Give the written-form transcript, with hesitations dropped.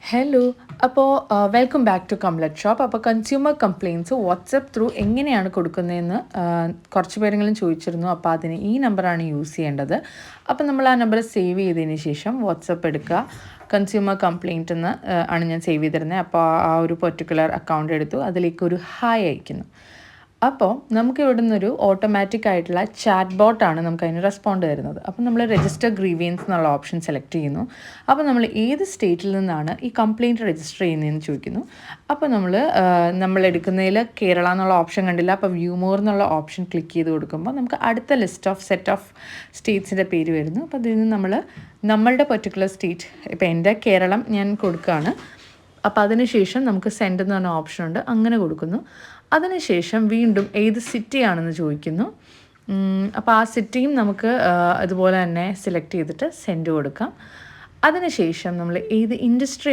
Hello. അപ്പോൾ welcome back to കംപ്ലറ്റ് shop. അപ്പോൾ consumer complaints WhatsApp through എങ്ങനെയാണ് കൊടുക്കുന്നതെന്ന് കുറച്ച് പേരെങ്കിലും ചോദിച്ചിരുന്നു. അപ്പോൾ അതിന് ഈ നമ്പറാണ് യൂസ് ചെയ്യേണ്ടത്. അപ്പോൾ നമ്മൾ ആ നമ്പർ സേവ് ചെയ്തതിന് ശേഷം വാട്സപ്പ് എടുക്കുക. കൺസ്യൂമർ കംപ്ലയിൻറ്റ് എന്ന് ആണ് ഞാൻ സേവ് ചെയ്തിരുന്നത്. അപ്പോൾ ആ ഒരു പെർട്ടിക്കുലർ അക്കൗണ്ട് എടുത്തു, അതിലേക്കൊരു ഹായ് അയക്കുന്നു. അപ്പോൾ നമുക്ക് ഇവിടെ നിന്നൊരു ഓട്ടോമാറ്റിക് ആയിട്ടുള്ള ചാറ്റ് ബോട്ടാണ് നമുക്ക് അതിന് റെസ്പോണ്ട് തരുന്നത്. അപ്പോൾ നമ്മൾ രജിസ്റ്റർ ഗ്രീവിയൻസ് എന്നുള്ള ഓപ്ഷൻ സെലക്ട് ചെയ്യുന്നു. അപ്പോൾ നമ്മൾ ഏത് സ്റ്റേറ്റിൽ നിന്നാണ് ഈ കംപ്ലയിൻറ്റ് രജിസ്റ്റർ ചെയ്യുന്നതെന്ന് ചോദിക്കുന്നു. അപ്പോൾ നമ്മൾ എടുക്കുന്നതിൽ കേരള എന്നുള്ള ഓപ്ഷൻ കണ്ടില്ല. അപ്പോൾ വ്യൂ മോർ എന്നുള്ള ഓപ്ഷൻ ക്ലിക്ക് ചെയ്ത് കൊടുക്കുമ്പോൾ നമുക്ക് അടുത്ത സെറ്റ് ഓഫ് സ്റ്റേറ്റ്സിൻ്റെ പേര് വരുന്നു. അപ്പോൾ അതിൽ നിന്ന് നമ്മളുടെ പെർട്ടിക്കുലർ സ്റ്റേറ്റ്, ഇപ്പോൾ എൻ്റെ കേരളം ഞാൻ കൊടുക്കുകയാണ്. അപ്പോൾ അതിനുശേഷം നമുക്ക് സെൻഡ് എന്ന് പറഞ്ഞ ഓപ്ഷൻ ഉണ്ട്, അങ്ങനെ കൊടുക്കുന്നു. അതിനുശേഷം വീണ്ടും ഏത് സിറ്റിയാണെന്ന് ചോദിക്കുന്നു. അപ്പോൾ ആ സിറ്റിയും നമുക്ക് അതുപോലെ തന്നെ സെലക്ട് ചെയ്തിട്ട് സെൻഡ് കൊടുക്കാം. അതിനുശേഷം നമ്മൾ ഏത് ഇൻഡസ്ട്രി